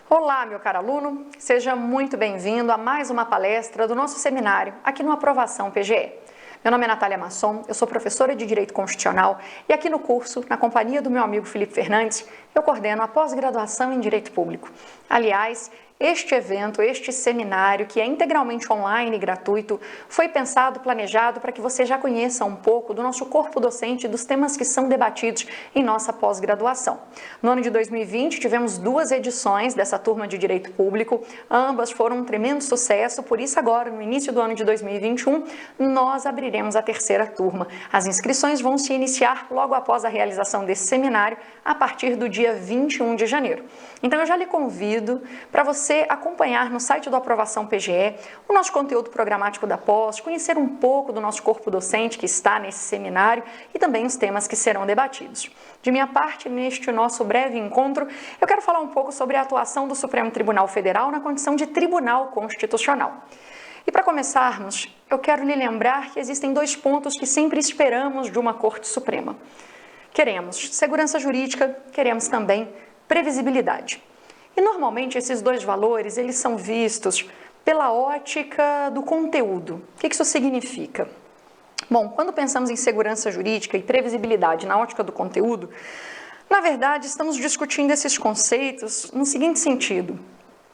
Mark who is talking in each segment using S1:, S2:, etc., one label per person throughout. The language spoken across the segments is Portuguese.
S1: Olá, meu caro aluno, seja muito bem-vindo a mais uma palestra do nosso seminário aqui no Aprovação PGE. Meu nome é Natália Masson, eu sou professora de Direito Constitucional e aqui no curso, na companhia do meu amigo Felipe Fernandes, eu coordeno a pós-graduação em Direito Público. Aliás, este evento, este seminário, que é integralmente online e gratuito, foi pensado, planejado para que você já conheça um pouco do nosso corpo docente e dos temas que são debatidos em nossa pós-graduação. No ano de 2020, tivemos 2 edições dessa turma de Direito Público, ambas foram um tremendo sucesso, por isso agora, no início do ano de 2021, nós abriremos a 3ª turma. As inscrições vão se iniciar logo após a realização desse seminário, a partir do dia 21 de janeiro. Então eu já lhe convido para você acompanhar no site do Aprovação PGE o nosso conteúdo programático da pós, conhecer um pouco do nosso corpo docente que está nesse seminário e também os temas que serão debatidos. De minha parte, neste nosso breve encontro, eu quero falar um pouco sobre a atuação do Supremo Tribunal Federal na condição de Tribunal Constitucional. E para começarmos, eu quero lhe lembrar que existem 2 pontos que sempre esperamos de uma Corte Suprema. Queremos segurança jurídica, queremos também previsibilidade. E normalmente esses 2 valores, eles são vistos pela ótica do conteúdo. O que isso significa? Bom, quando pensamos em segurança jurídica e previsibilidade na ótica do conteúdo, na verdade estamos discutindo esses conceitos no seguinte sentido: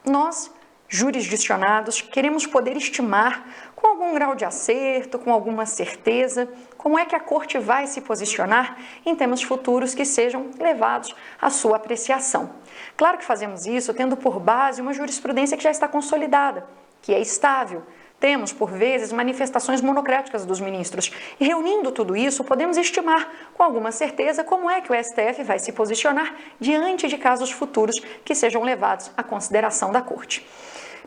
S1: nós, jurisdicionados, queremos poder estimar com algum grau de acerto, com alguma certeza, como é que a Corte vai se posicionar em temas futuros que sejam levados à sua apreciação. Claro que fazemos isso tendo por base uma jurisprudência que já está consolidada, que é estável. Temos, por vezes, manifestações monocráticas dos ministros e, reunindo tudo isso, podemos estimar com alguma certeza como é que o STF vai se posicionar diante de casos futuros que sejam levados à consideração da Corte.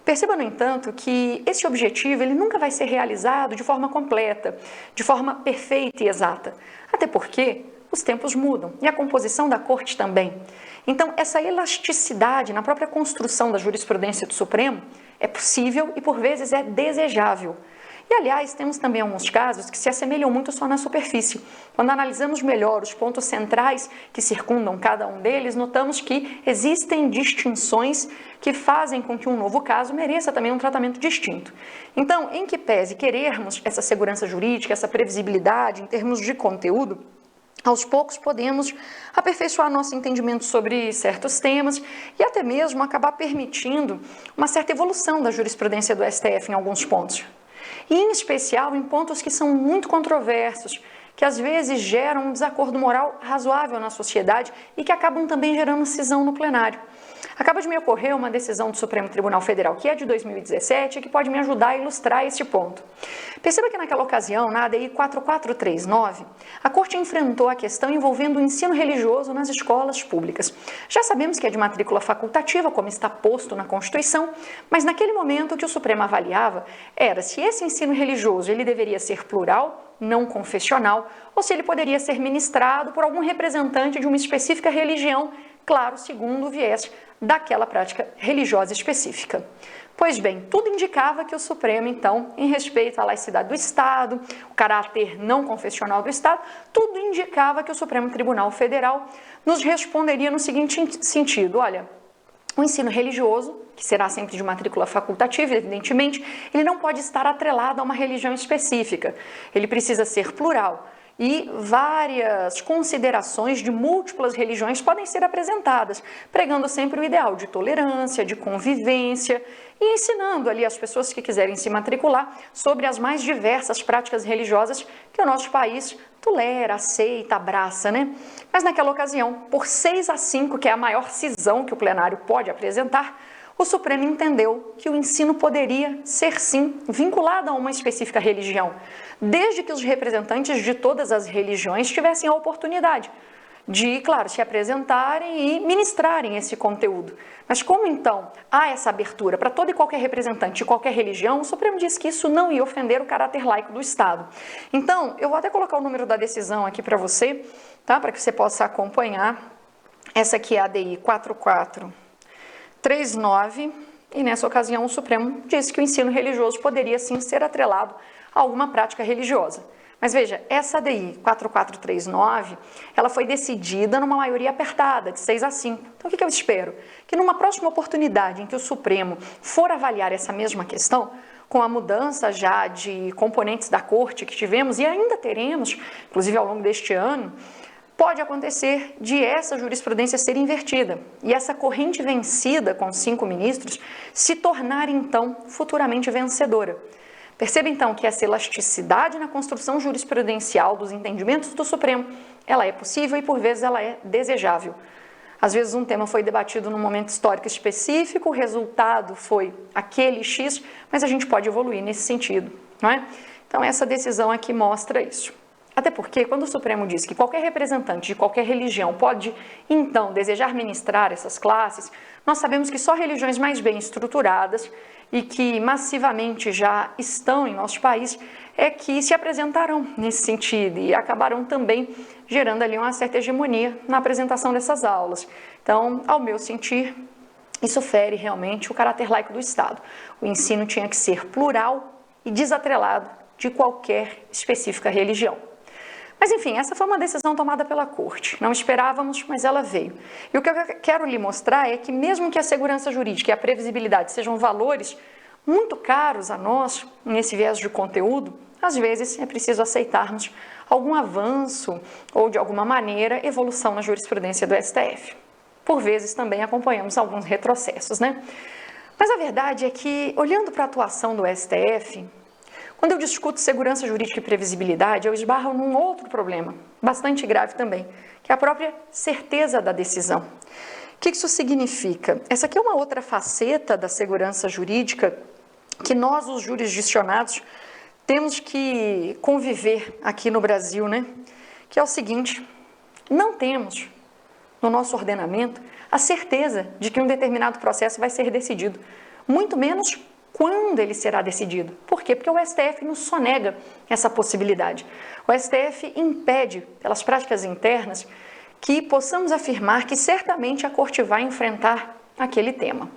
S1: Perceba, no entanto, que esse objetivo ele nunca vai ser realizado de forma completa, de forma perfeita e exata, até porque os tempos mudam e a composição da Corte também. Então, essa elasticidade na própria construção da jurisprudência do Supremo é possível e, por vezes, é desejável. E, aliás, temos também alguns casos que se assemelham muito só na superfície. Quando analisamos melhor os pontos centrais que circundam cada um deles, notamos que existem distinções que fazem com que um novo caso mereça também um tratamento distinto. Então, em que pese querermos essa segurança jurídica, essa previsibilidade em termos de conteúdo, aos poucos podemos aperfeiçoar nosso entendimento sobre certos temas e até mesmo acabar permitindo uma certa evolução da jurisprudência do STF em alguns pontos. E em especial em pontos que são muito controversos, que às vezes geram um desacordo moral razoável na sociedade e que acabam também gerando cisão no plenário. Acaba de me ocorrer uma decisão do Supremo Tribunal Federal, que é de 2017, que pode me ajudar a ilustrar esse ponto. Perceba que naquela ocasião, na ADI 4439, a Corte enfrentou a questão envolvendo o ensino religioso nas escolas públicas. Já sabemos que é de matrícula facultativa, como está posto na Constituição, mas naquele momento o que o Supremo avaliava era se esse ensino religioso ele deveria ser plural, não confessional, ou se ele poderia ser ministrado por algum representante de uma específica religião, claro, segundo o viés daquela prática religiosa específica. Pois bem, tudo indicava que o Supremo, então, em respeito à laicidade do Estado, o caráter não confessional do Estado, tudo indicava que o Supremo Tribunal Federal nos responderia no seguinte sentido: olha, o ensino religioso, que será sempre de matrícula facultativa, evidentemente, ele não pode estar atrelado a uma religião específica. Ele precisa ser plural. E várias considerações de múltiplas religiões podem ser apresentadas, pregando sempre o ideal de tolerância, de convivência e ensinando ali as pessoas que quiserem se matricular sobre as mais diversas práticas religiosas que o nosso país tolera, aceita, abraça, né? Mas naquela ocasião, por 6-5, que é a maior cisão que o plenário pode apresentar, o Supremo entendeu que o ensino poderia ser, sim, vinculado a uma específica religião, desde que os representantes de todas as religiões tivessem a oportunidade de, claro, se apresentarem e ministrarem esse conteúdo. Mas como, então, há essa abertura para todo e qualquer representante de qualquer religião, o Supremo disse que isso não ia ofender o caráter laico do Estado. Então, eu vou até colocar o número da decisão aqui para você, tá? Para que você possa acompanhar. Essa aqui é a ADI 4439, e nessa ocasião o Supremo disse que o ensino religioso poderia sim ser atrelado a alguma prática religiosa. Mas veja, essa ADI 4439, ela foi decidida numa maioria apertada, de 6-5. Então, o que eu espero? Que numa próxima oportunidade em que o Supremo for avaliar essa mesma questão, com a mudança já de componentes da Corte que tivemos e ainda teremos, inclusive ao longo deste ano, pode acontecer de essa jurisprudência ser invertida e essa corrente vencida com 5 ministros se tornar, então, futuramente vencedora. Perceba, então, que essa elasticidade na construção jurisprudencial dos entendimentos do Supremo, ela é possível e, por vezes, ela é desejável. Às vezes, um tema foi debatido num momento histórico específico, o resultado foi aquele X, mas a gente pode evoluir nesse sentido, não é? Então, essa decisão aqui mostra isso. Até porque, quando o Supremo diz que qualquer representante de qualquer religião pode, então, desejar ministrar essas classes, nós sabemos que só religiões mais bem estruturadas e que massivamente já estão em nosso país é que se apresentarão nesse sentido e acabarão também gerando ali uma certa hegemonia na apresentação dessas aulas. Então, ao meu sentir, isso fere realmente o caráter laico do Estado. O ensino tinha que ser plural e desatrelado de qualquer específica religião. Mas enfim, essa foi uma decisão tomada pela Corte. Não esperávamos, mas ela veio. E o que eu quero lhe mostrar é que mesmo que a segurança jurídica e a previsibilidade sejam valores muito caros a nós, nesse viés de conteúdo, às vezes é preciso aceitarmos algum avanço ou, de alguma maneira, evolução na jurisprudência do STF. Por vezes também acompanhamos alguns retrocessos, né? Mas a verdade é que, olhando para a atuação do STF, quando eu discuto segurança jurídica e previsibilidade, eu esbarro num outro problema, bastante grave também, que é a própria certeza da decisão. O que isso significa? Essa aqui é uma outra faceta da segurança jurídica que nós, os jurisdicionados, temos que conviver aqui no Brasil, né? Que é o seguinte: não temos no nosso ordenamento a certeza de que um determinado processo vai ser decidido, muito menos quando ele será decidido. Por quê? Porque o STF nos sonega essa possibilidade. O STF impede, pelas práticas internas, que possamos afirmar que certamente a Corte vai enfrentar aquele tema.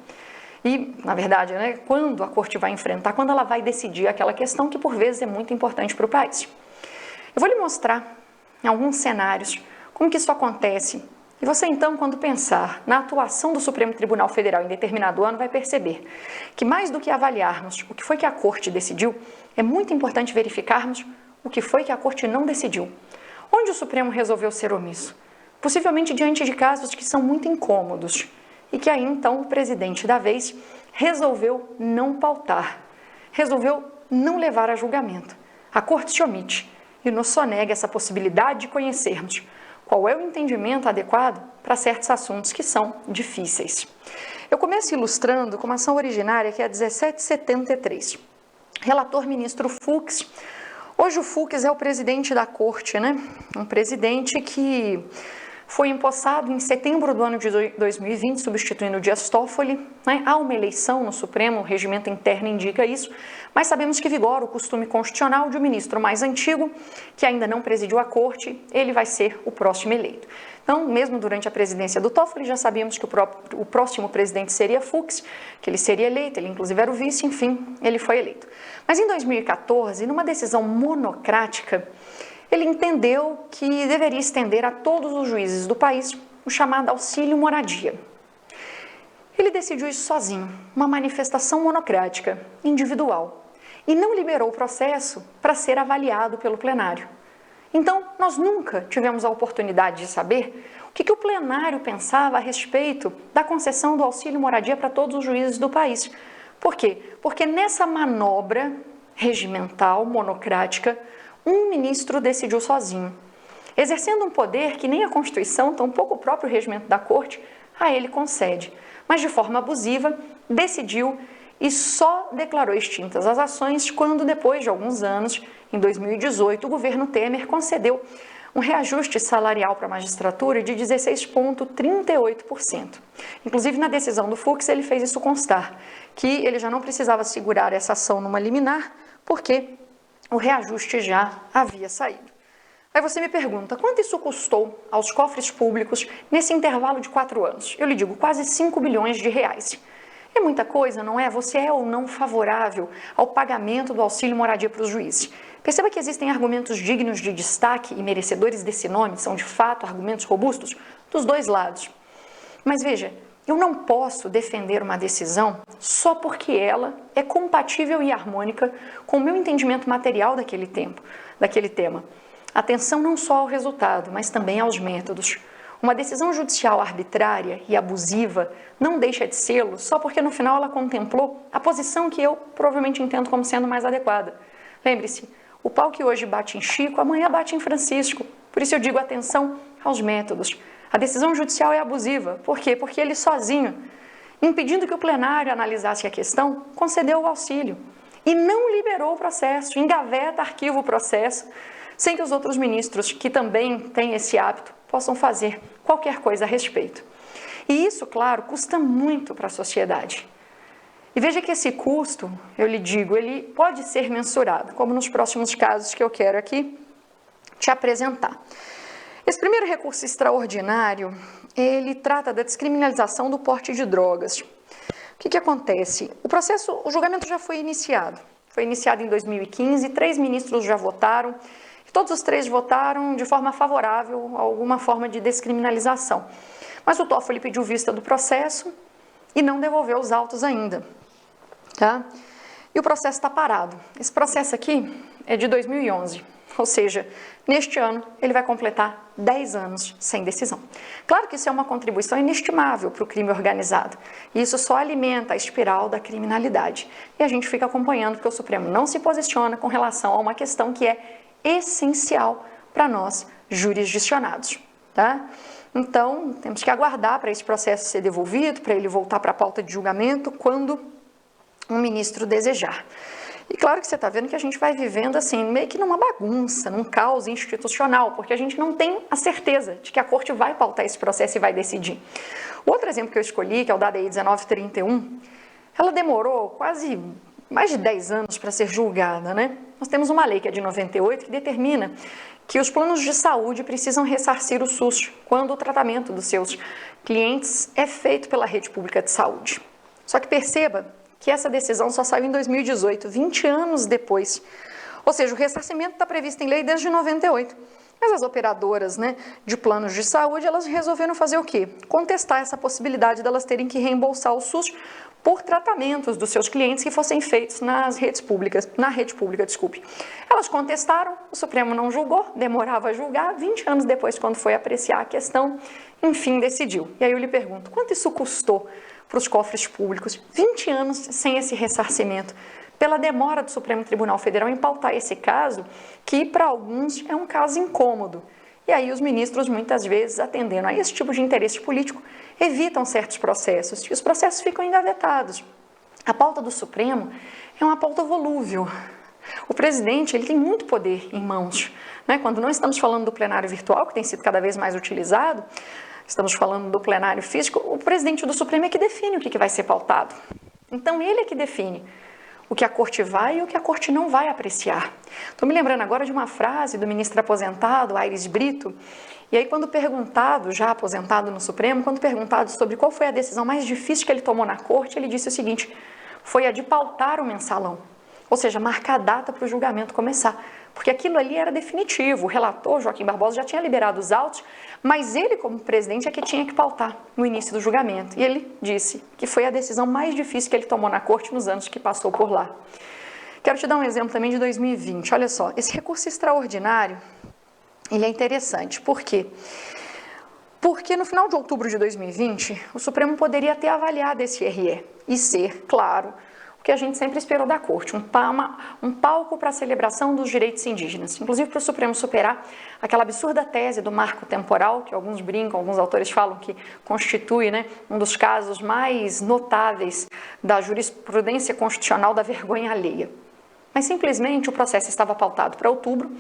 S1: E, na verdade, né, quando a Corte vai enfrentar, quando ela vai decidir aquela questão que, por vezes, é muito importante para o país. Eu vou lhe mostrar, em alguns cenários, como que isso acontece. E você, então, quando pensar na atuação do Supremo Tribunal Federal em determinado ano, vai perceber que, mais do que avaliarmos o que foi que a Corte decidiu, é muito importante verificarmos o que foi que a Corte não decidiu. Onde o Supremo resolveu ser omisso? Possivelmente diante de casos que são muito incômodos e que aí, então, o presidente da vez resolveu não pautar, resolveu não levar a julgamento. A Corte se omite e nos sonega essa possibilidade de conhecermos qual é o entendimento adequado para certos assuntos que são difíceis. Eu começo ilustrando com uma ação originária que é a 1773. Relator ministro Fux. Hoje o Fux é o presidente da Corte, né? Um presidente que foi empossado em setembro do ano de 2020, substituindo o Dias Toffoli, né? Há uma eleição no Supremo, o regimento interno indica isso, mas sabemos que vigora o costume constitucional de um ministro mais antigo, que ainda não presidiu a Corte, ele vai ser o próximo eleito. Então, mesmo durante a presidência do Toffoli, já sabíamos que o próximo presidente seria Fux, que ele seria eleito, ele inclusive era o vice, enfim, ele foi eleito. Mas em 2014, numa decisão monocrática, ele entendeu que deveria estender a todos os juízes do país o chamado auxílio moradia. Ele decidiu isso sozinho, uma manifestação monocrática, individual, e não liberou o processo para ser avaliado pelo plenário. Então, nós nunca tivemos a oportunidade de saber o que o plenário pensava a respeito da concessão do auxílio moradia para todos os juízes do país. Por quê? Porque nessa manobra regimental, monocrática, um ministro decidiu sozinho, exercendo um poder que nem a Constituição, tampouco o próprio regimento da Corte, a ele concede, mas de forma abusiva decidiu e só declarou extintas as ações quando, depois de alguns anos, em 2018, o governo Temer concedeu um reajuste salarial para a magistratura de 16,38%. Inclusive, na decisão do Fux, ele fez isso constar, que ele já não precisava segurar essa ação numa liminar, porque o reajuste já havia saído. Aí você me pergunta, quanto isso custou aos cofres públicos nesse intervalo de 4 anos? Eu lhe digo, quase 5 bilhões de reais. É muita coisa, não é? Você é ou não favorável ao pagamento do auxílio moradia para os juízes? Perceba que existem argumentos dignos de destaque e merecedores desse nome, são de fato argumentos robustos dos dois lados. Mas veja, eu não posso defender uma decisão só porque ela é compatível e harmônica com o meu entendimento material daquele tema. Atenção não só ao resultado, mas também aos métodos. Uma decisão judicial arbitrária e abusiva não deixa de sê-lo só porque no final ela contemplou a posição que eu provavelmente entendo como sendo mais adequada. Lembre-se, o pau que hoje bate em Chico, amanhã bate em Francisco. Por isso eu digo atenção aos métodos. A decisão judicial é abusiva. Por quê? Porque ele sozinho, impedindo que o plenário analisasse a questão, concedeu o auxílio e não liberou o processo, engaveta, arquiva o processo, sem que os outros ministros, que também têm esse hábito, possam fazer qualquer coisa a respeito. E isso, claro, custa muito para a sociedade. E veja que esse custo, eu lhe digo, ele pode ser mensurado, como nos próximos casos que eu quero aqui te apresentar. Esse primeiro recurso extraordinário, ele trata da descriminalização do porte de drogas. O que acontece? O julgamento já foi iniciado. Foi iniciado em 2015, 3 ministros já votaram, e todos os 3 votaram de forma favorável a alguma forma de descriminalização. Mas o Toffoli pediu vista do processo e não devolveu os autos ainda. Tá? E o processo está parado. Esse processo aqui é de 2011. Ou seja, neste ano ele vai completar 10 anos sem decisão. Claro que isso é uma contribuição inestimável para o crime organizado. E isso só alimenta a espiral da criminalidade. E a gente fica acompanhando porque o Supremo não se posiciona com relação a uma questão que é essencial para nós jurisdicionados. Tá? Então, temos que aguardar para esse processo ser devolvido, para ele voltar para a pauta de julgamento quando um ministro desejar. E claro que você está vendo que a gente vai vivendo assim, meio que numa bagunça, num caos institucional, porque a gente não tem a certeza de que a corte vai pautar esse processo e vai decidir. O outro exemplo que eu escolhi, que é o da DI 1931, ela demorou quase mais de 10 anos para ser julgada, né? Nós temos uma lei que é de 98 que determina que os planos de saúde precisam ressarcir o SUS quando o tratamento dos seus clientes é feito pela rede pública de saúde. Só que perceba que essa decisão só saiu em 2018, 20 anos depois. Ou seja, o ressarcimento está previsto em lei desde 98. Mas as operadoras, de planos de saúde, elas resolveram fazer o quê? Contestar essa possibilidade delas terem que reembolsar o SUS por tratamentos dos seus clientes que fossem feitos na rede pública. Elas contestaram, o Supremo não julgou, demorava a julgar, 20 anos depois, quando foi apreciar a questão, enfim, decidiu. E aí eu lhe pergunto, quanto isso custou para os cofres públicos? 20 anos sem esse ressarcimento, pela demora do Supremo Tribunal Federal em pautar esse caso, que para alguns é um caso incômodo. E aí os ministros, muitas vezes, atendendo a esse tipo de interesse político, evitam certos processos, e os processos ficam engavetados. A pauta do Supremo é uma pauta volúvel. O presidente ele tem muito poder em mãos. Quando não estamos falando do plenário virtual, que tem sido cada vez mais utilizado, estamos falando do plenário físico, o presidente do Supremo é que define o que vai ser pautado. Então ele é que define o que a corte vai e o que a corte não vai apreciar. Estou me lembrando agora de uma frase do ministro aposentado, Aires Brito, e aí quando perguntado, já aposentado no Supremo, quando perguntado sobre qual foi a decisão mais difícil que ele tomou na corte, ele disse o seguinte, foi a de pautar o mensalão, ou seja, marcar a data para o julgamento começar, porque aquilo ali era definitivo, o relator, Joaquim Barbosa, já tinha liberado os autos, mas ele, como presidente, é que tinha que pautar no início do julgamento. E ele disse que foi a decisão mais difícil que ele tomou na corte nos anos que passou por lá. Quero te dar um exemplo também de 2020. Olha só, esse recurso extraordinário, ele é interessante. Por quê? Porque no final de outubro de 2020, o Supremo poderia ter avaliado esse RE e ser, claro, o que a gente sempre esperou da corte, um palco para a celebração dos direitos indígenas, inclusive para o Supremo superar aquela absurda tese do marco temporal, que alguns brincam, alguns autores falam que constitui um dos casos mais notáveis da jurisprudência constitucional da vergonha alheia. Mas simplesmente o processo estava pautado para outubro,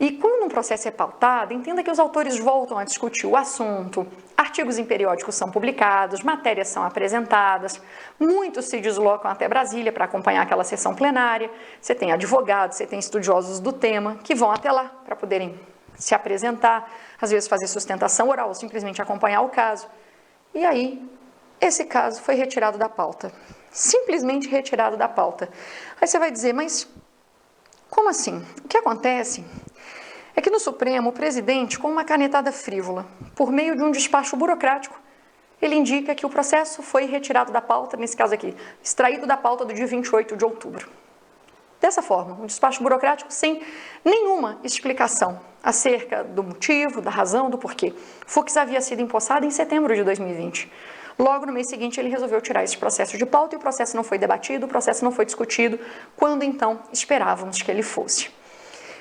S1: e quando um processo é pautado, entenda que os autores voltam a discutir o assunto, artigos em periódicos são publicados, matérias são apresentadas, muitos se deslocam até Brasília para acompanhar aquela sessão plenária, você tem advogados, você tem estudiosos do tema que vão até lá para poderem se apresentar, às vezes fazer sustentação oral ou simplesmente acompanhar o caso. E aí, esse caso foi retirado da pauta, simplesmente retirado da pauta. Aí você vai dizer, mas Como assim? O que acontece é que no Supremo, o presidente, com uma canetada frívola, por meio de um despacho burocrático, ele indica que o processo foi retirado da pauta, nesse caso aqui, extraído da pauta do dia 28 de outubro. Dessa forma, um despacho burocrático sem nenhuma explicação acerca do motivo, da razão, do porquê. Fux havia sido empossado em setembro de 2020. Logo no mês seguinte, ele resolveu tirar esse processo de pauta e o processo não foi debatido, o processo não foi discutido, quando então esperávamos que ele fosse.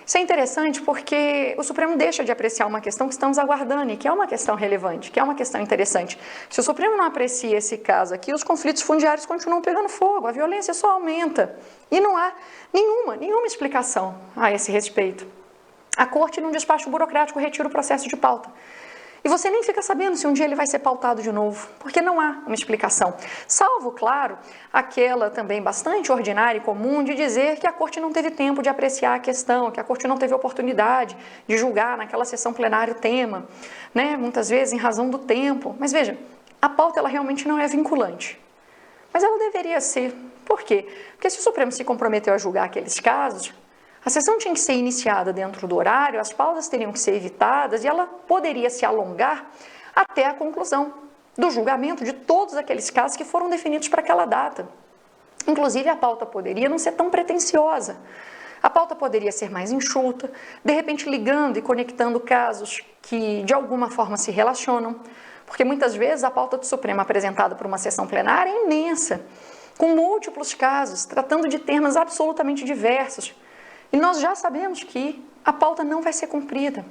S1: Isso é interessante porque o Supremo deixa de apreciar uma questão que estamos aguardando e que é uma questão relevante, que é uma questão interessante. Se o Supremo não aprecia esse caso aqui, os conflitos fundiários continuam pegando fogo, a violência só aumenta e não há nenhuma explicação a esse respeito. A Corte, num despacho burocrático, retira o processo de pauta. E você nem fica sabendo se um dia ele vai ser pautado de novo, porque não há uma explicação. Salvo, claro, aquela também bastante ordinária e comum de dizer que a Corte não teve tempo de apreciar a questão, que a Corte não teve oportunidade de julgar naquela sessão plenária o tema, né? Muitas vezes em razão do tempo. Mas veja, a pauta ela realmente não é vinculante. Mas ela deveria ser. Por quê? Porque se o Supremo se comprometeu a julgar aqueles casos, a sessão tinha que ser iniciada dentro do horário, as pausas teriam que ser evitadas e ela poderia se alongar até a conclusão do julgamento de todos aqueles casos que foram definidos para aquela data. Inclusive, a pauta poderia não ser tão pretensiosa. A pauta poderia ser mais enxuta, de repente ligando e conectando casos que de alguma forma se relacionam, porque muitas vezes a pauta do Supremo apresentada por uma sessão plenária é imensa, com múltiplos casos, tratando de temas absolutamente diversos. E nós já sabemos que a pauta não vai ser cumprida.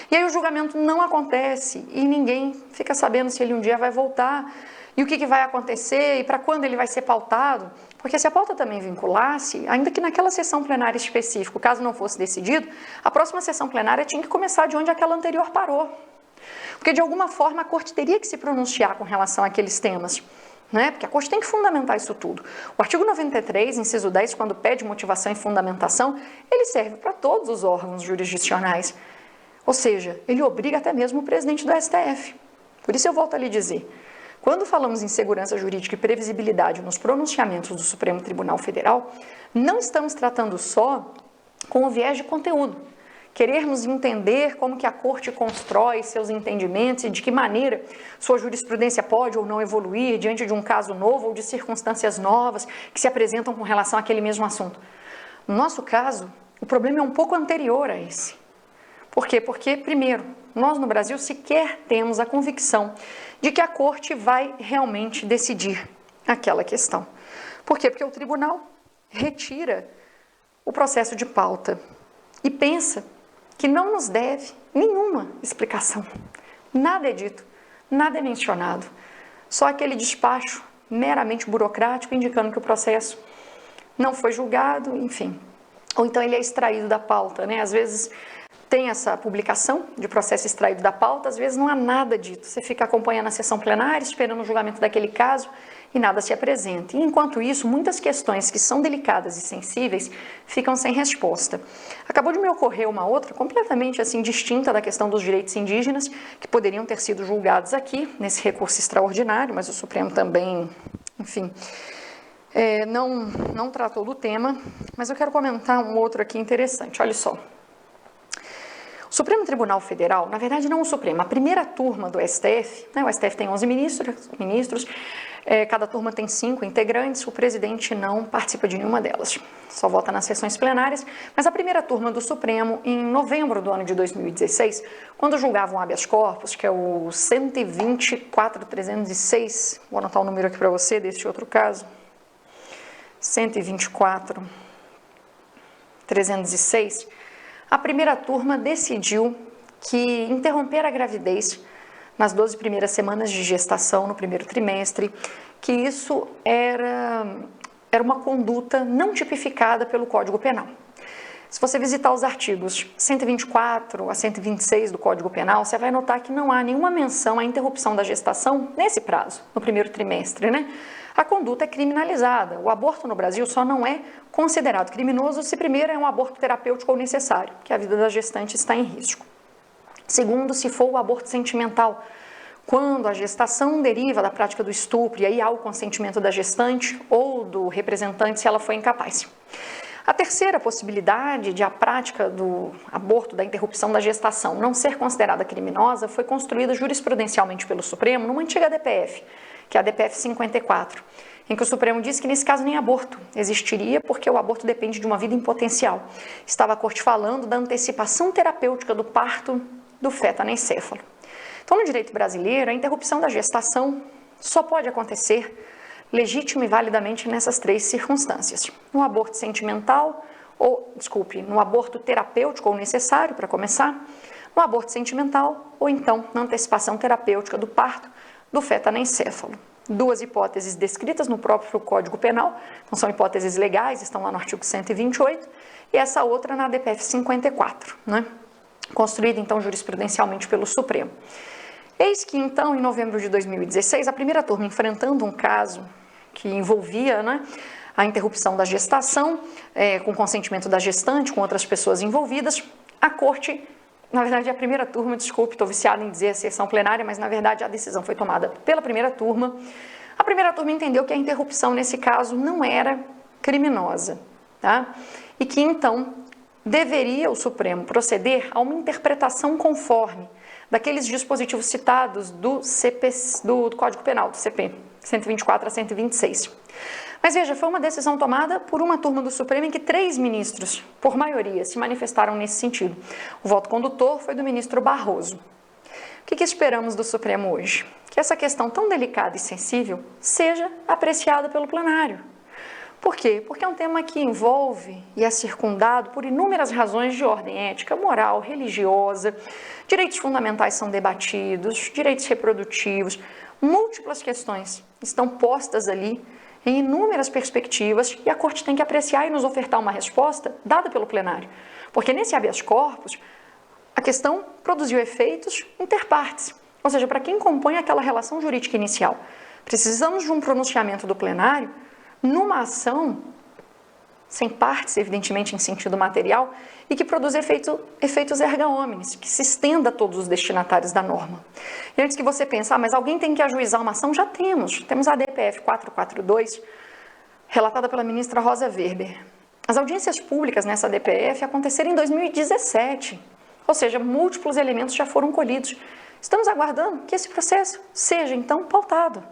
S1: E aí o julgamento não acontece e ninguém fica sabendo se ele um dia vai voltar e o que vai acontecer e para quando ele vai ser pautado. Porque se a pauta também vinculasse, ainda que naquela sessão plenária específica, caso não fosse decidido, a próxima sessão plenária tinha que começar de onde aquela anterior parou. Porque de alguma forma a Corte teria que se pronunciar com relação àqueles temas. Né? Porque a Corte tem que fundamentar isso tudo. O artigo 93, inciso 10, quando pede motivação e fundamentação, ele serve para todos os órgãos jurisdicionais. Ou seja, ele obriga até mesmo o presidente do STF. Por isso eu volto a lhe dizer, quando falamos em segurança jurídica e previsibilidade nos pronunciamentos do Supremo Tribunal Federal, não estamos tratando só com o viés de conteúdo. Querermos entender como que a Corte constrói seus entendimentos e de que maneira sua jurisprudência pode ou não evoluir diante de um caso novo ou de circunstâncias novas que se apresentam com relação àquele mesmo assunto. No nosso caso, o problema é um pouco anterior a esse. Por quê? Porque, primeiro, nós no Brasil sequer temos a convicção de que a Corte vai realmente decidir aquela questão. Por quê? Porque o tribunal retira o processo de pauta e pensa que não nos deve nenhuma explicação. Nada é dito, nada é mencionado. Só aquele despacho meramente burocrático indicando que o processo não foi julgado, enfim. Ou então ele é extraído da pauta, né? Às vezes tem essa publicação de processo extraído da pauta, às vezes não há nada dito. Você fica acompanhando a sessão plenária, esperando o julgamento daquele caso e nada se apresenta. E enquanto isso, muitas questões que são delicadas e sensíveis ficam sem resposta. Acabou de me ocorrer uma outra, completamente assim distinta da questão dos direitos indígenas, que poderiam ter sido julgados aqui, nesse recurso extraordinário, mas o Supremo também, enfim, não tratou do tema. Mas eu quero comentar um outro aqui interessante, olha só. O Supremo Tribunal Federal, na verdade não o Supremo, a primeira turma do STF, né, o STF tem 11 ministros, cada turma tem 5 integrantes, o presidente não participa de nenhuma delas, só vota nas sessões plenárias, mas a primeira turma do Supremo, em novembro do ano de 2016, quando julgavam habeas corpus, que é o 124.306, vou anotar o número aqui para você deste outro caso, 124.306, a primeira turma decidiu que interromper a gravidez nas 12 primeiras semanas de gestação, no primeiro trimestre, que isso era uma conduta não tipificada pelo Código Penal. Se você visitar os artigos 124 a 126 do Código Penal, você vai notar que não há nenhuma menção à interrupção da gestação nesse prazo, no primeiro trimestre, né? A conduta é criminalizada. O aborto no Brasil só não é considerado criminoso se primeiro é um aborto terapêutico ou necessário, que a vida da gestante está em risco. Segundo, se for o aborto sentimental, quando a gestação deriva da prática do estupro e aí há o consentimento da gestante ou do representante se ela foi incapaz. A terceira possibilidade de a prática do aborto, da interrupção da gestação, não ser considerada criminosa foi construída jurisprudencialmente pelo Supremo numa antiga DPF, que é a DPF 54, em que o Supremo disse que nesse caso nem aborto existiria porque o aborto depende de uma vida em potencial. Estava a corte falando da antecipação terapêutica do parto do feto anencéfalo. Então, no direito brasileiro, a interrupção da gestação só pode acontecer legítimo e validamente nessas três circunstâncias: no aborto sentimental, no aborto terapêutico ou necessário, para começar, no aborto sentimental ou então na antecipação terapêutica do parto do feto anencéfalo. Duas hipóteses descritas no próprio Código Penal, não são hipóteses legais, estão lá no artigo 128, e essa outra na DPF 54, né? Construída então jurisprudencialmente pelo Supremo. Eis que então, em novembro de 2016, a primeira turma, enfrentando um caso que envolvia, né, a interrupção da gestação, com consentimento da gestante, com outras pessoas envolvidas, a corte, na verdade a primeira turma, desculpe, estou viciada em dizer a sessão plenária, mas na verdade a decisão foi tomada pela primeira turma. A primeira turma entendeu que a interrupção nesse caso não era criminosa, tá? E que então deveria o Supremo proceder a uma interpretação conforme daqueles dispositivos citados do Código Penal, do CP, 124 a 126. Mas veja, foi uma decisão tomada por uma turma do Supremo em que 3 ministros, por maioria, se manifestaram nesse sentido. O voto condutor foi do ministro Barroso. O que esperamos do Supremo hoje? Que essa questão tão delicada e sensível seja apreciada pelo plenário. Por quê? Porque é um tema que envolve e é circundado por inúmeras razões de ordem ética, moral, religiosa, direitos fundamentais são debatidos, direitos reprodutivos, múltiplas questões estão postas ali em inúmeras perspectivas e a Corte tem que apreciar e nos ofertar uma resposta dada pelo plenário. Porque nesse habeas corpus, a questão produziu efeitos interpartes, ou seja, para quem compõe aquela relação jurídica inicial. Precisamos de um pronunciamento do plenário numa ação sem partes, evidentemente em sentido material, e que produz efeitos erga omnes, que se estenda a todos os destinatários da norma. E antes que você pense, mas alguém tem que ajuizar uma ação, já temos a DPF 442, relatada pela ministra Rosa Weber. As audiências públicas nessa DPF aconteceram em 2017, ou seja, múltiplos elementos já foram colhidos. Estamos aguardando que esse processo seja, então, pautado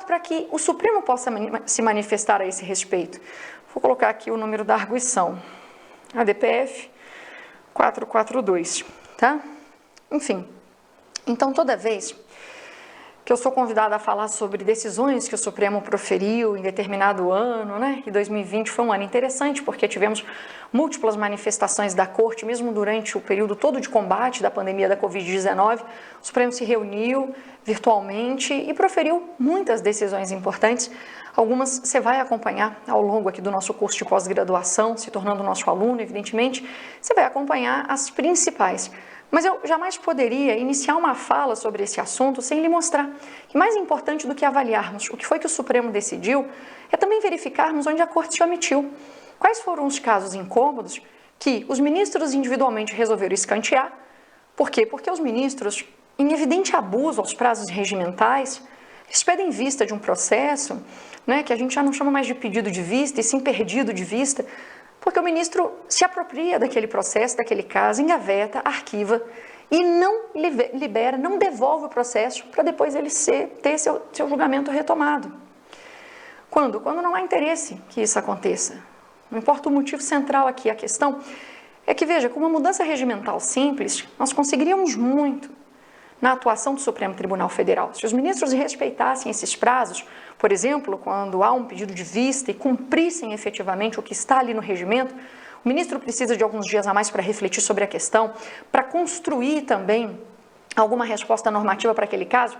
S1: para que o Supremo possa se manifestar a esse respeito. Vou colocar aqui o número da arguição, a DPF 442, tá? Enfim, então toda vez que eu sou convidada a falar sobre decisões que o Supremo proferiu em determinado ano, né? E 2020 foi um ano interessante porque tivemos múltiplas manifestações da Corte, mesmo durante o período todo de combate da pandemia da Covid-19, o Supremo se reuniu virtualmente e proferiu muitas decisões importantes. Algumas você vai acompanhar ao longo aqui do nosso curso de pós-graduação, se tornando nosso aluno, evidentemente, você vai acompanhar as principais. Mas eu jamais poderia iniciar uma fala sobre esse assunto sem lhe mostrar que mais importante do que avaliarmos o que foi que o Supremo decidiu é também verificarmos onde a Corte se omitiu. Quais foram os casos incômodos que os ministros individualmente resolveram escantear? Por quê? Porque os ministros, em evidente abuso aos prazos regimentais, eles pedem vista de um processo, né, que a gente já não chama mais de pedido de vista, e sim perdido de vista, porque o ministro se apropria daquele processo, daquele caso, engaveta, arquiva e não libera, não devolve o processo para depois ele ter seu julgamento retomado. Quando? Quando não há interesse que isso aconteça. Não importa o motivo central aqui, a questão é que, veja, com uma mudança regimental simples, nós conseguiríamos muito na atuação do Supremo Tribunal Federal. Se os ministros respeitassem esses prazos, por exemplo, quando há um pedido de vista e cumprissem efetivamente o que está ali no regimento, o ministro precisa de alguns dias a mais para refletir sobre a questão, para construir também alguma resposta normativa para aquele caso,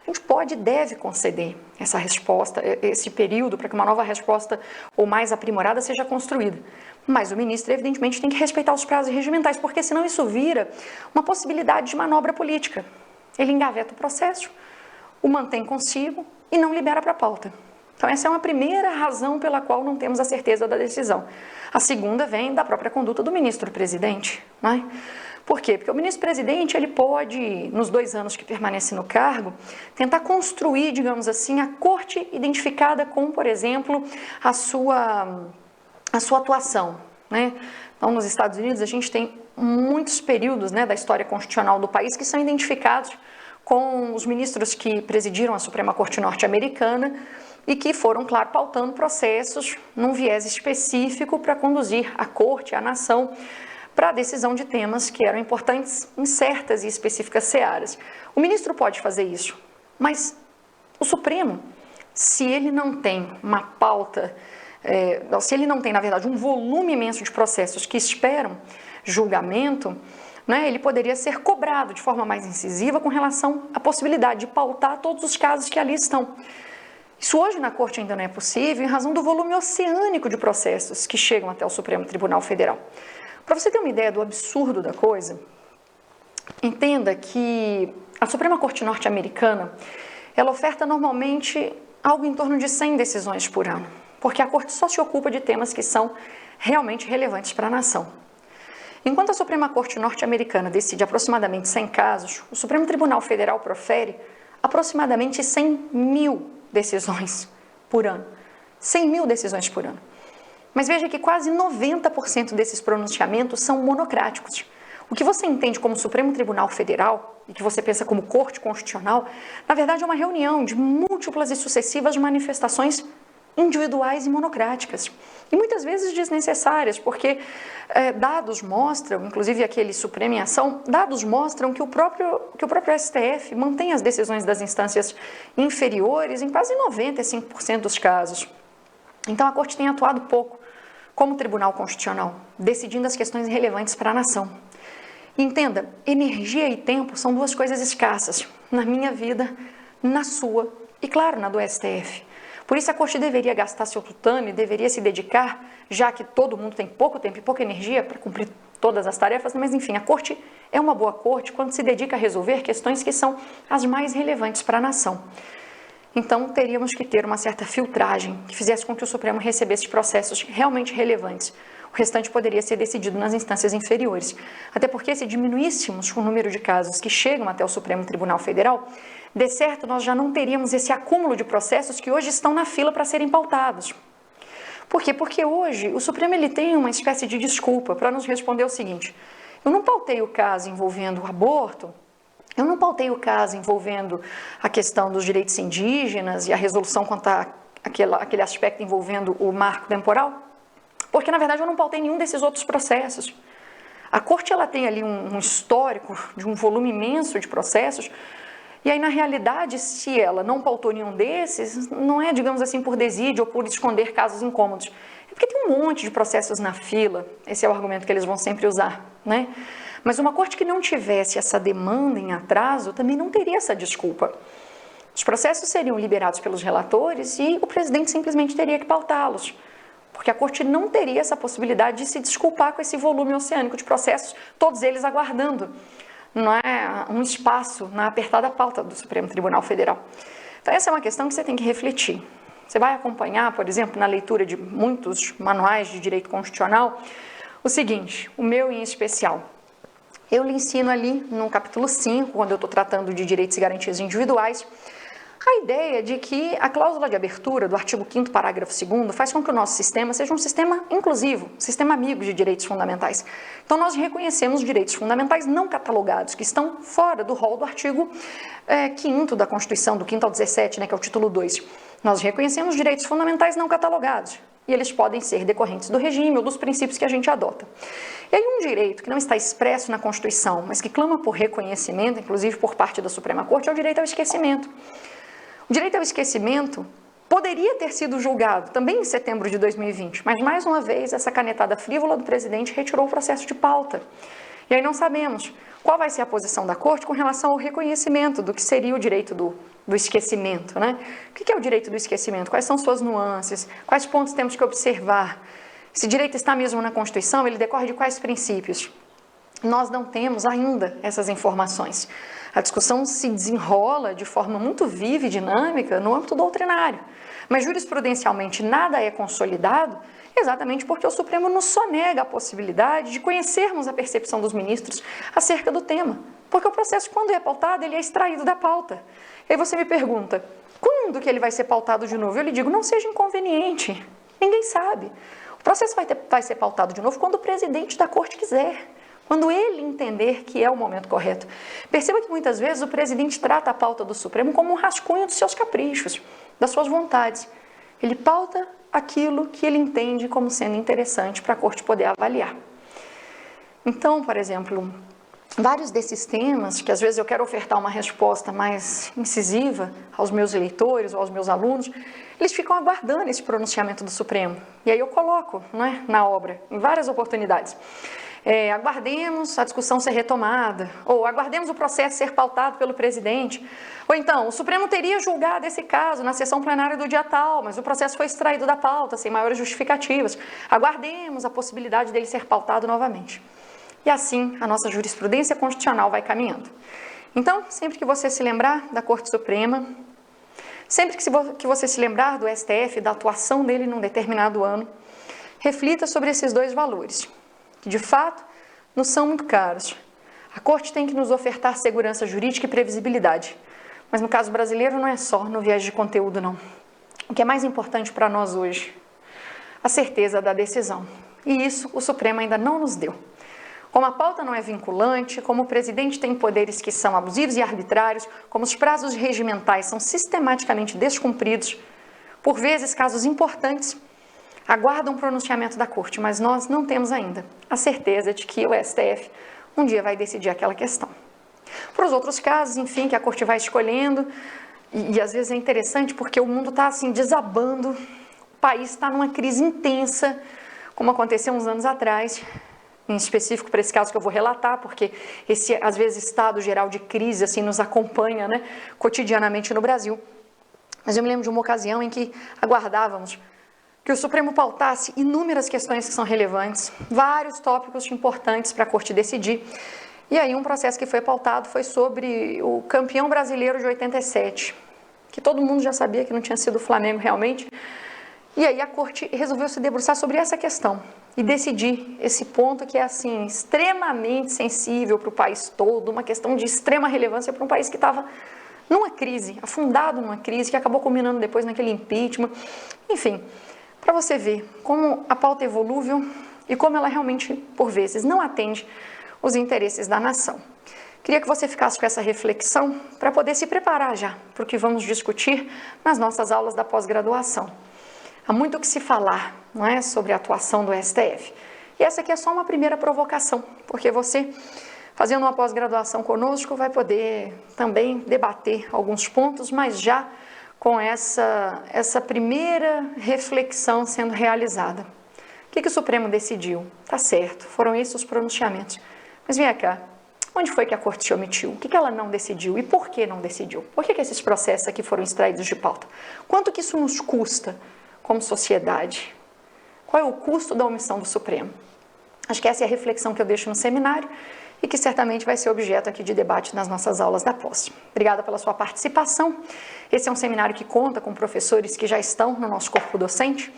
S1: a gente pode e deve conceder essa resposta, esse período, para que uma nova resposta ou mais aprimorada seja construída. Mas o ministro, evidentemente, tem que respeitar os prazos regimentais, porque senão isso vira uma possibilidade de manobra política. Ele engaveta o processo, o mantém consigo e não libera para a pauta. Então essa é uma primeira razão pela qual não temos a certeza da decisão. A segunda vem da própria conduta do ministro-presidente, né? Por quê? Porque o ministro-presidente, ele pode, nos 2 anos que permanece no cargo, tentar construir, digamos assim, a corte identificada com, por exemplo, a sua a sua atuação, né? Então, nos Estados Unidos, a gente tem muitos períodos, né, da história constitucional do país que são identificados com os ministros que presidiram a Suprema Corte norte-americana e que foram, claro, pautando processos num viés específico para conduzir a corte, a nação, para a decisão de temas que eram importantes em certas e específicas searas. O ministro pode fazer isso, mas o Supremo, se ele não tem uma pauta, se ele não tem, na verdade, um volume imenso de processos que esperam julgamento, né, ele poderia ser cobrado de forma mais incisiva com relação à possibilidade de pautar todos os casos que ali estão. Isso hoje na Corte ainda não é possível em razão do volume oceânico de processos que chegam até o Supremo Tribunal Federal. Para você ter uma ideia do absurdo da coisa, entenda que a Suprema Corte norte-americana, ela oferta normalmente algo em torno de 100 decisões por ano, porque a Corte só se ocupa de temas que são realmente relevantes para a nação. Enquanto a Suprema Corte norte-americana decide aproximadamente 100 casos, o Supremo Tribunal Federal profere aproximadamente 100 mil decisões por ano. 100 mil decisões por ano. Mas veja que quase 90% desses pronunciamentos são monocráticos. O que você entende como Supremo Tribunal Federal e que você pensa como Corte Constitucional, na verdade é uma reunião de múltiplas e sucessivas manifestações individuais e monocráticas. E muitas vezes desnecessárias, porque dados mostram, inclusive aquele Supremo em Ação, dados mostram que o próprio STF mantém as decisões das instâncias inferiores em quase 95% dos casos. Então a Corte tem atuado pouco como Tribunal Constitucional, decidindo as questões relevantes para a nação. Entenda, energia e tempo são duas coisas escassas na minha vida, na sua e, claro, na do STF. Por isso a Corte deveria gastar seu tutano e deveria se dedicar, já que todo mundo tem pouco tempo e pouca energia para cumprir todas as tarefas, mas enfim, a Corte é uma boa Corte quando se dedica a resolver questões que são as mais relevantes para a nação. Então, teríamos que ter uma certa filtragem que fizesse com que o Supremo recebesse processos realmente relevantes. O restante poderia ser decidido nas instâncias inferiores. Até porque, se diminuíssemos o número de casos que chegam até o Supremo Tribunal Federal, de certo, nós já não teríamos esse acúmulo de processos que hoje estão na fila para serem pautados. Por quê? Porque hoje o Supremo ele tem uma espécie de desculpa para nos responder o seguinte: eu não pautei o caso envolvendo o aborto, eu não pautei o caso envolvendo a questão dos direitos indígenas e a resolução quanto àquele aspecto envolvendo o marco temporal, porque, na verdade, eu não pautei nenhum desses outros processos. A Corte ela tem ali um histórico de um volume imenso de processos, e aí, na realidade, se ela não pautou nenhum desses, não é, digamos assim, por desídio ou por esconder casos incômodos. É porque tem um monte de processos na fila, esse é o argumento que eles vão sempre usar, né? Mas uma Corte que não tivesse essa demanda em atraso também não teria essa desculpa. Os processos seriam liberados pelos relatores e o presidente simplesmente teria que pautá-los, porque a Corte não teria essa possibilidade de se desculpar com esse volume oceânico de processos, todos eles aguardando, não é, um espaço na apertada pauta do Supremo Tribunal Federal. Então essa é uma questão que você tem que refletir. Você vai acompanhar, por exemplo, na leitura de muitos manuais de direito constitucional, o seguinte, o meu em especial. Eu lhe ensino ali no capítulo 5, quando eu estou tratando de direitos e garantias individuais, a ideia de que a cláusula de abertura do artigo 5º, parágrafo 2º, faz com que o nosso sistema seja um sistema inclusivo, um sistema amigo de direitos fundamentais. Então, nós reconhecemos direitos fundamentais não catalogados, que estão fora do rol do artigo 5º da Constituição, do 5º ao 17, né, que é o título 2. Nós reconhecemos direitos fundamentais não catalogados, e eles podem ser decorrentes do regime ou dos princípios que a gente adota. E aí um direito que não está expresso na Constituição, mas que clama por reconhecimento, inclusive por parte da Suprema Corte, é o direito ao esquecimento. O direito ao esquecimento poderia ter sido julgado também em setembro de 2020, mas mais uma vez essa canetada frívola do presidente retirou o processo de pauta. E aí não sabemos qual vai ser a posição da Corte com relação ao reconhecimento do que seria o direito do esquecimento, né? O que é o direito do esquecimento? Quais são suas nuances? Quais pontos temos que observar? Esse direito está mesmo na Constituição? Ele decorre de quais princípios? Nós não temos ainda essas informações. A discussão se desenrola de forma muito viva e dinâmica no âmbito doutrinário, mas jurisprudencialmente nada é consolidado exatamente porque o Supremo nos sonega a possibilidade de conhecermos a percepção dos ministros acerca do tema, porque o processo, quando é pautado, ele é extraído da pauta. E aí você me pergunta, quando que ele vai ser pautado de novo? Eu lhe digo, não seja inconveniente, ninguém sabe. O processo vai ser pautado de novo quando o presidente da corte quiser, quando ele entender que é o momento correto. Perceba que muitas vezes o presidente trata a pauta do Supremo como um rascunho dos seus caprichos, das suas vontades. Ele pauta aquilo que ele entende como sendo interessante para a corte poder avaliar. Então, por exemplo, vários desses temas, que às vezes eu quero ofertar uma resposta mais incisiva aos meus leitores ou aos meus alunos, eles ficam aguardando esse pronunciamento do Supremo. E aí eu coloco, né, na obra, em várias oportunidades. Aguardemos a discussão ser retomada, ou aguardemos o processo ser pautado pelo presidente, ou então, o Supremo teria julgado esse caso na sessão plenária do dia tal, mas o processo foi extraído da pauta, sem maiores justificativas. Aguardemos a possibilidade dele ser pautado novamente. E assim, a nossa jurisprudência constitucional vai caminhando. Então, sempre que você se lembrar da Corte Suprema, sempre que você se lembrar do STF, da atuação dele num determinado ano, reflita sobre esses dois valores, que de fato nos são muito caros. A Corte tem que nos ofertar segurança jurídica e previsibilidade, mas no caso brasileiro não é só no viés de conteúdo, não. O que é mais importante para nós hoje? A certeza da decisão. E isso o Supremo ainda não nos deu. Como a pauta não é vinculante, como o presidente tem poderes que são abusivos e arbitrários, como os prazos regimentais são sistematicamente descumpridos, por vezes casos importantes aguardam um pronunciamento da Corte, mas nós não temos ainda a certeza de que o STF um dia vai decidir aquela questão. Para os outros casos, enfim, que a Corte vai escolhendo, e às vezes é interessante porque o mundo está assim desabando, o país está numa crise intensa, como aconteceu uns anos atrás, em específico para esse caso que eu vou relatar, porque esse, às vezes, estado geral de crise assim, nos acompanha, né, cotidianamente no Brasil. Mas eu me lembro de uma ocasião em que aguardávamos que o Supremo pautasse inúmeras questões que são relevantes, vários tópicos importantes para a Corte decidir. E aí um processo que foi pautado foi sobre o campeão brasileiro de 87, que todo mundo já sabia que não tinha sido o Flamengo realmente. E aí a Corte resolveu se debruçar sobre essa questão e decidir esse ponto que é assim extremamente sensível para o país todo, uma questão de extrema relevância para um país que estava numa crise, afundado numa crise, que acabou culminando depois naquele impeachment. Enfim, para você ver como a pauta é volúvel e como ela realmente, por vezes, não atende os interesses da nação. Queria que você ficasse com essa reflexão para poder se preparar já para o que vamos discutir nas nossas aulas da pós-graduação. Há muito o que se falar, não é, sobre a atuação do STF. E essa aqui é só uma primeira provocação, porque você, fazendo uma pós-graduação conosco, vai poder também debater alguns pontos, mas já com essa primeira reflexão sendo realizada. O que o Supremo decidiu? Tá certo, foram esses os pronunciamentos. Mas vem cá, onde foi que a Corte se omitiu? O que ela não decidiu e por que não decidiu? Por que esses processos aqui foram extraídos de pauta? Quanto que isso nos custa como sociedade? Qual é o custo da omissão do Supremo? Acho que essa é a reflexão que eu deixo no seminário e que certamente vai ser objeto aqui de debate nas nossas aulas da pós. Obrigada pela sua participação. Esse é um seminário que conta com professores que já estão no nosso corpo docente,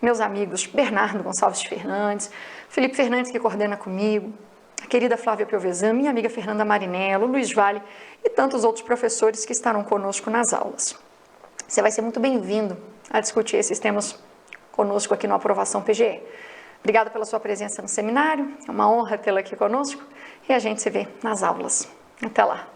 S1: meus amigos Bernardo Gonçalves Fernandes, Felipe Fernandes, que coordena comigo, a querida Flávia Piovesan, minha amiga Fernanda Marinello, Luiz Vale e tantos outros professores que estarão conosco nas aulas. Você vai ser muito bem-vindo a discutir esses temas conosco aqui no Aprovação PGE. Obrigada pela sua presença no seminário, é uma honra tê-la aqui conosco e a gente se vê nas aulas. Até lá!